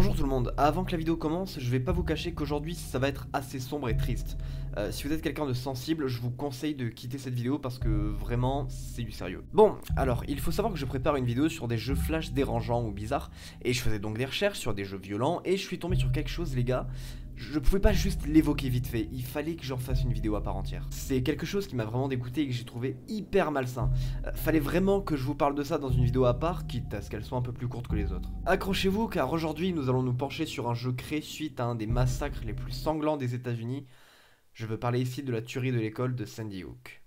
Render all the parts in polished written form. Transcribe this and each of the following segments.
Bonjour tout le monde, avant que la vidéo commence, je vais pas vous cacher qu'aujourd'hui ça va être assez sombre et triste. Si vous êtes quelqu'un de sensible, je vous conseille de quitter cette vidéo parce que vraiment c'est du sérieux. Bon, alors il faut savoir que je prépare une vidéo sur des jeux flash dérangeants ou bizarres, et je faisais donc des recherches sur des jeux violents, et je suis tombé sur quelque chose les gars. Je pouvais pas juste l'évoquer vite fait, il fallait que j'en fasse une vidéo à part entière. C'est quelque chose qui m'a vraiment dégoûté et que j'ai trouvé hyper malsain. Fallait vraiment que je vous parle de ça dans une vidéo à part, quitte à ce qu'elle soit un peu plus courte que les autres. Accrochez-vous car aujourd'hui nous allons nous pencher sur un jeu créé suite à un des massacres les plus sanglants des États-Unis. Je veux parler ici de la tuerie de l'école de Sandy Hook.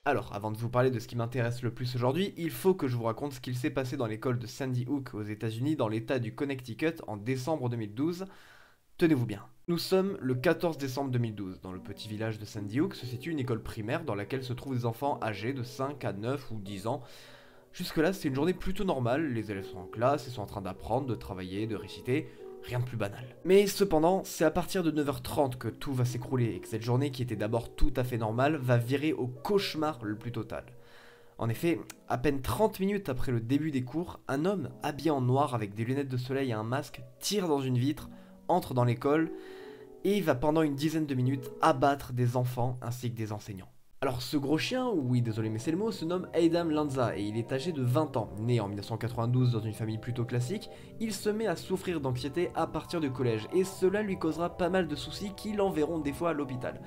Alors, avant de vous parler de ce qui m'intéresse le plus aujourd'hui, il faut que je vous raconte ce qu'il s'est passé dans l'école de Sandy Hook aux États-Unis dans l'état du Connecticut en décembre 2012. Tenez-vous bien. Nous sommes le 14 décembre 2012. Dans le petit village de Sandy Hook se situe une école primaire dans laquelle se trouvent des enfants âgés de 5 à 9 ou 10 ans. Jusque-là, c'est une journée plutôt normale, les élèves sont en classe et sont en train d'apprendre, de travailler, de réciter. Rien de plus banal. Mais cependant, c'est à partir de 9h30 que tout va s'écrouler et que cette journée qui était d'abord tout à fait normale va virer au cauchemar le plus total. En effet, à peine 30 minutes après le début des cours, un homme habillé en noir avec des lunettes de soleil et un masque tire dans une vitre, entre dans l'école et va pendant une dizaine de minutes abattre des enfants ainsi que des enseignants. Alors ce gros chien, oui désolé mais c'est le mot, se nomme Adam Lanza et il est âgé de 20 ans. Né en 1992 dans une famille plutôt classique, il se met à souffrir d'anxiété à partir du collège et cela lui causera pas mal de soucis qui l'enverront des fois à l'hôpital.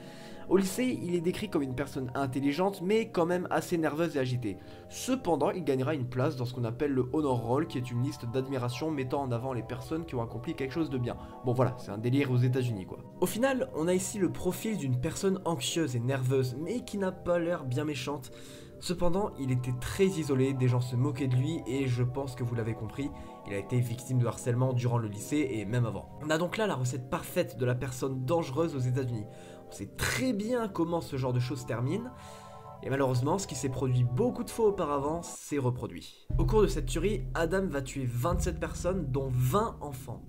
Au lycée, il est décrit comme une personne intelligente mais quand même assez nerveuse et agitée. Cependant, il gagnera une place dans ce qu'on appelle le Honor Roll qui est une liste d'admiration mettant en avant les personnes qui ont accompli quelque chose de bien. Bon voilà, c'est un délire aux États-Unis quoi. Au final, on a ici le profil d'une personne anxieuse et nerveuse mais qui n'a pas l'air bien méchante. Cependant, il était très isolé, des gens se moquaient de lui et je pense que vous l'avez compris, il a été victime de harcèlement durant le lycée et même avant. On a donc là la recette parfaite de la personne dangereuse aux États-Unis. On sait très bien comment ce genre de choses termine, et malheureusement, ce qui s'est produit beaucoup de fois auparavant s'est reproduit. Au cours de cette tuerie, Adam va tuer 27 personnes, dont 20 enfants.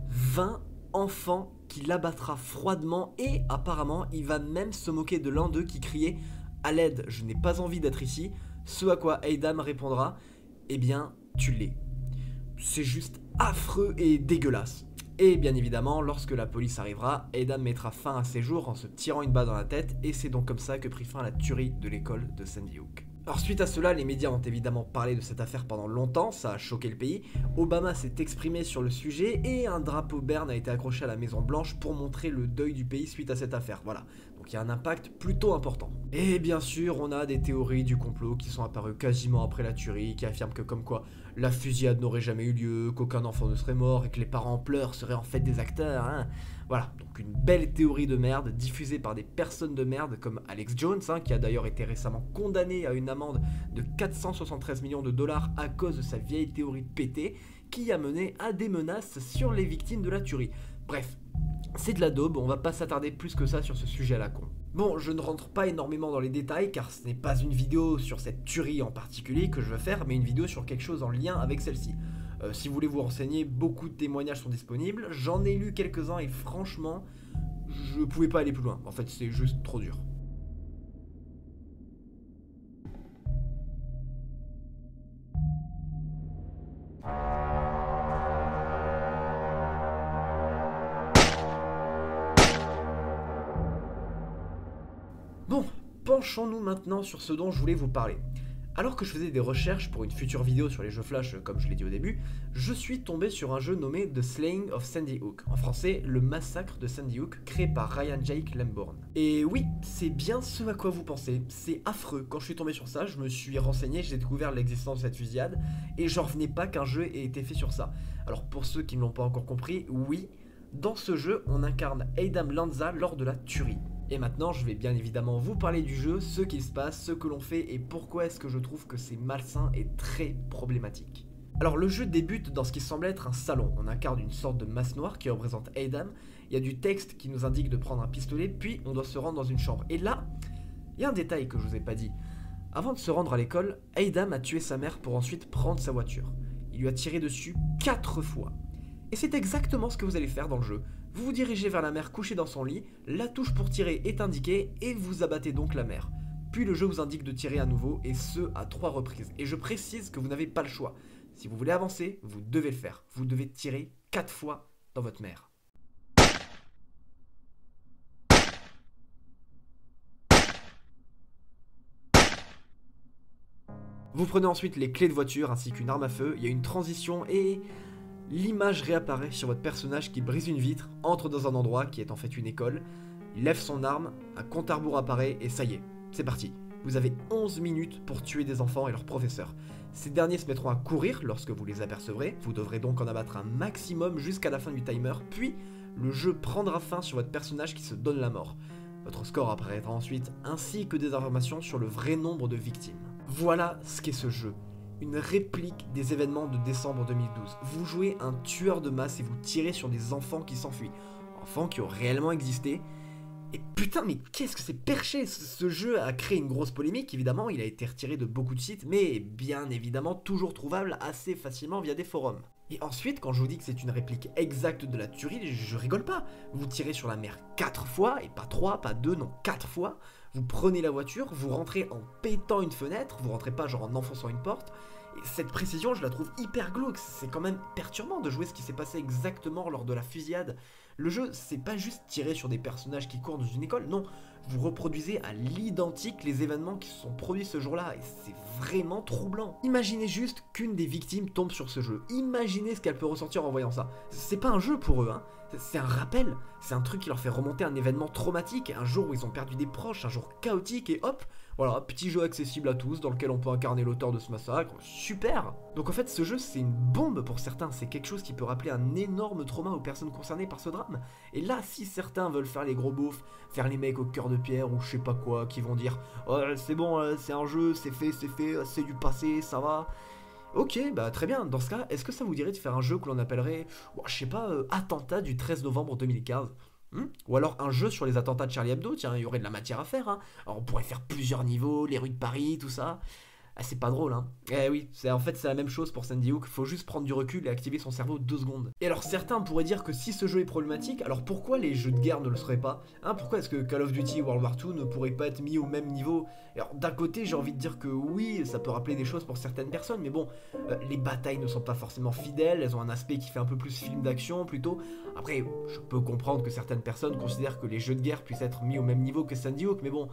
20 enfants qu'il abattra froidement et apparemment, il va même se moquer de l'un d'eux qui criait « À l'aide, je n'ai pas envie d'être ici », ce à quoi Adam répondra « Eh bien, tu l'es ». C'est juste affreux et dégueulasse. Et bien évidemment, lorsque la police arrivera, Adam mettra fin à ses jours en se tirant une balle dans la tête et c'est donc comme ça que prit fin la tuerie de l'école de Sandy Hook. Alors suite à cela, les médias ont évidemment parlé de cette affaire pendant longtemps, ça a choqué le pays. Obama s'est exprimé sur le sujet et un drapeau Berne a été accroché à la Maison Blanche pour montrer le deuil du pays suite à cette affaire, voilà. Donc il y a un impact plutôt important. Et bien sûr, on a des théories du complot qui sont apparues quasiment après la tuerie, qui affirment que comme quoi la fusillade n'aurait jamais eu lieu, qu'aucun enfant ne serait mort et que les parents en pleurs seraient en fait des acteurs, hein. Voilà, donc une belle théorie de merde diffusée par des personnes de merde comme Alex Jones, hein, qui a d'ailleurs été récemment condamné à une amende de 473 millions de dollars à cause de sa vieille théorie pétée, qui a mené à des menaces sur les victimes de la tuerie. Bref, c'est de la daube, on va pas s'attarder plus que ça sur ce sujet à la con. Bon, je ne rentre pas énormément dans les détails car ce n'est pas une vidéo sur cette tuerie en particulier que je veux faire, mais une vidéo sur quelque chose en lien avec celle-ci. Si vous voulez vous renseigner, beaucoup de témoignages sont disponibles, j'en ai lu quelques-uns et franchement, je pouvais pas aller plus loin, en fait c'est juste trop dur. Bon, penchons-nous maintenant sur ce dont je voulais vous parler. Alors que je faisais des recherches pour une future vidéo sur les jeux flash, comme je l'ai dit au début, je suis tombé sur un jeu nommé The Slaying of Sandy Hook, en français, le massacre de Sandy Hook, créé par Ryan Jake Lambourne. Et oui, c'est bien ce à quoi vous pensez, c'est affreux. Quand je suis tombé sur ça, je me suis renseigné, j'ai découvert l'existence de cette fusillade, et j'en revenais pas qu'un jeu ait été fait sur ça. Alors pour ceux qui ne l'ont pas encore compris, oui, dans ce jeu, on incarne Adam Lanza lors de la tuerie. Et maintenant, je vais bien évidemment vous parler du jeu, ce qu'il se passe, ce que l'on fait et pourquoi est-ce que je trouve que c'est malsain et très problématique. Alors le jeu débute dans ce qui semble être un salon, on incarne une sorte de masse noire qui représente Adam, il y a du texte qui nous indique de prendre un pistolet, puis on doit se rendre dans une chambre. Et là, il y a un détail que je vous ai pas dit. Avant de se rendre à l'école, Adam a tué sa mère pour ensuite prendre sa voiture. Il lui a tiré dessus 4 fois. Et c'est exactement ce que vous allez faire dans le jeu. Vous vous dirigez vers la mère couchée dans son lit, la touche pour tirer est indiquée et vous abattez donc la mère. Puis le jeu vous indique de tirer à nouveau et ce à 3 reprises. Et je précise que vous n'avez pas le choix. Si vous voulez avancer, vous devez le faire. Vous devez tirer 4 fois dans votre mère. Vous prenez ensuite les clés de voiture ainsi qu'une arme à feu, il y a une transition et l'image réapparaît sur votre personnage qui brise une vitre, entre dans un endroit qui est en fait une école, il lève son arme, un compte à rebours apparaît et ça y est, c'est parti. Vous avez 11 minutes pour tuer des enfants et leurs professeurs. Ces derniers se mettront à courir lorsque vous les apercevrez, vous devrez donc en abattre un maximum jusqu'à la fin du timer, puis le jeu prendra fin sur votre personnage qui se donne la mort. Votre score apparaîtra ensuite, ainsi que des informations sur le vrai nombre de victimes. Voilà ce qu'est ce jeu. Une réplique des événements de décembre 2012. Vous jouez un tueur de masse et vous tirez sur des enfants qui s'enfuient. Enfants qui ont réellement existé. Et putain, mais qu'est-ce que c'est perché! Ce jeu a créé une grosse polémique, évidemment, il a été retiré de beaucoup de sites, mais bien évidemment toujours trouvable assez facilement via des forums. Et ensuite, quand je vous dis que c'est une réplique exacte de la tuerie, je rigole pas. Vous tirez sur la mère 4 fois, et pas 3, pas 2, non 4 fois. Vous prenez la voiture, vous rentrez en pétant une fenêtre, vous rentrez pas genre en enfonçant une porte. Et cette précision, je la trouve hyper glauque, c'est quand même perturbant de jouer ce qui s'est passé exactement lors de la fusillade. Le jeu, c'est pas juste tirer sur des personnages qui courent dans une école, non, vous reproduisez à l'identique les événements qui se sont produits ce jour-là, et c'est vraiment troublant. Imaginez juste qu'une des victimes tombe sur ce jeu, imaginez ce qu'elle peut ressentir en voyant ça. C'est pas un jeu pour eux, hein. C'est un rappel, c'est un truc qui leur fait remonter un événement traumatique, un jour où ils ont perdu des proches, un jour chaotique, et hop, voilà, petit jeu accessible à tous, dans lequel on peut incarner l'auteur de ce massacre, super! Donc en fait, ce jeu, c'est une bombe pour certains, c'est quelque chose qui peut rappeler un énorme trauma aux personnes concernées par ce drame. Et là, si certains veulent faire les gros beaufs, faire les mecs au cœur de pierre, ou je sais pas quoi, qui vont dire « Oh, c'est bon, c'est un jeu, c'est fait, c'est du passé, ça va », ok, bah très bien, dans ce cas, est-ce que ça vous dirait de faire un jeu que l'on appellerait, je sais pas, attentat du 13 novembre 2015 Ou alors un jeu sur les attentats de Charlie Hebdo, tiens, il y aurait de la matière à faire, hein. Alors on pourrait faire plusieurs niveaux, les rues de Paris, tout ça. Ah, c'est pas drôle, hein. Eh oui, en fait c'est la même chose pour Sandy Hook, faut juste prendre du recul et activer son cerveau 2 secondes. Et alors certains pourraient dire que si ce jeu est problématique, alors pourquoi les jeux de guerre ne le seraient pas, hein? Pourquoi est-ce que Call of Duty World War II ne pourrait pas être mis au même niveau? Alors d'un côté j'ai envie de dire que oui, ça peut rappeler des choses pour certaines personnes, mais bon, les batailles ne sont pas forcément fidèles, elles ont un aspect qui fait un peu plus film d'action plutôt. Après, je peux comprendre que certaines personnes considèrent que les jeux de guerre puissent être mis au même niveau que Sandy Hook, mais bon,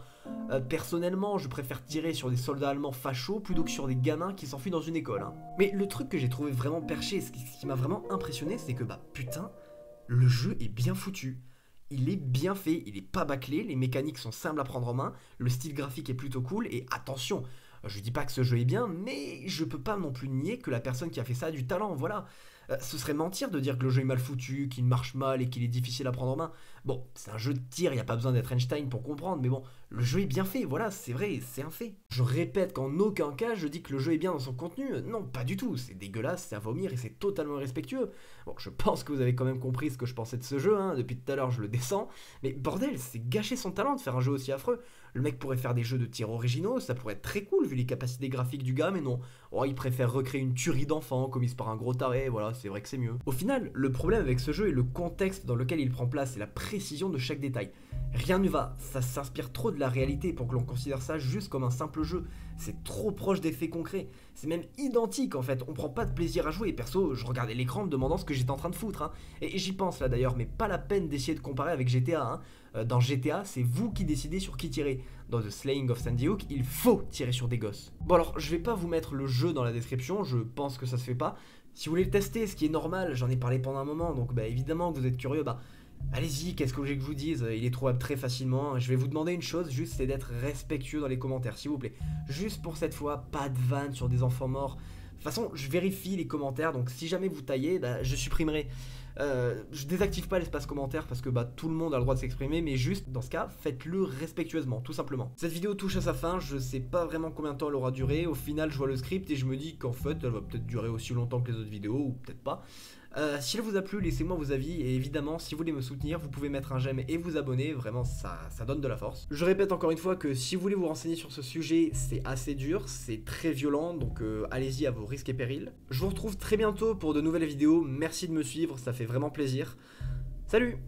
personnellement je préfère tirer sur des soldats allemands fachos plutôt que sur des gamins qui s'enfuient dans une école, hein. Mais le truc que j'ai trouvé vraiment perché, ce qui m'a vraiment impressionné, c'est que bah putain, le jeu est bien foutu. Il est bien fait, il est pas bâclé, les mécaniques sont simples à prendre en main, le style graphique est plutôt cool, et attention, je dis pas que ce jeu est bien, mais je peux pas non plus nier que la personne qui a fait ça a du talent, voilà. Ce serait mentir de dire que le jeu est mal foutu, qu'il marche mal et qu'il est difficile à prendre en main. Bon, c'est un jeu de tir, il n'y a pas besoin d'être Einstein pour comprendre, mais bon, le jeu est bien fait, voilà, c'est vrai, c'est un fait. Je répète qu'en aucun cas je dis que le jeu est bien dans son contenu, non, pas du tout, c'est dégueulasse, c'est à vomir et c'est totalement irrespectueux. Bon, je pense que vous avez quand même compris ce que je pensais de ce jeu, hein, depuis tout à l'heure je le descends, mais bordel, c'est gâcher son talent de faire un jeu aussi affreux. Le mec pourrait faire des jeux de tir originaux, ça pourrait être très cool vu les capacités graphiques du gars, mais non. Oh, il préfère recréer une tuerie d'enfant commise par un gros taré, voilà, c'est vrai que c'est mieux. Au final, le problème avec ce jeu est le contexte dans lequel il prend place et la précision de chaque détail. Rien ne va, ça s'inspire trop de la réalité pour que l'on considère ça juste comme un simple jeu. C'est trop proche des faits concrets. C'est même identique en fait, on prend pas de plaisir à jouer. Et perso, je regardais l'écran me demandant ce que j'étais en train de foutre, hein. Et j'y pense là d'ailleurs, mais pas la peine d'essayer de comparer avec GTA, hein. Dans GTA, c'est vous qui décidez sur qui tirer. Dans The Slaying of Sandy Hook, il faut tirer sur des gosses. Bon alors, je vais pas vous mettre le jeu dans la description, je pense que ça se fait pas. Si vous voulez le tester, ce qui est normal, j'en ai parlé pendant un moment, donc bah évidemment que vous êtes curieux, bah allez-y, qu'est-ce que vous voulez que je vous dise? Il est trouvable très facilement. Je vais vous demander une chose, juste c'est d'être respectueux dans les commentaires, s'il vous plaît. Juste pour cette fois, pas de vannes sur des enfants morts. De toute façon, je vérifie les commentaires, donc si jamais vous taillez, bah, je supprimerai. Je désactive pas l'espace commentaire parce que bah, tout le monde a le droit de s'exprimer, mais juste dans ce cas, faites-le respectueusement, tout simplement. Cette vidéo touche à sa fin, je sais pas vraiment combien de temps elle aura duré. Au final, je vois le script et je me dis qu'en fait, elle va peut-être durer aussi longtemps que les autres vidéos, ou peut-être pas. Si elle vous a plu, laissez-moi vos avis et évidemment, si vous voulez me soutenir, vous pouvez mettre un j'aime et vous abonner, vraiment ça donne de la force. Je répète encore une fois que si vous voulez vous renseigner sur ce sujet, c'est assez dur, c'est très violent, donc allez-y à vos risques et périls. Je vous retrouve très bientôt pour de nouvelles vidéos, merci de me suivre, ça fait vraiment plaisir. Salut!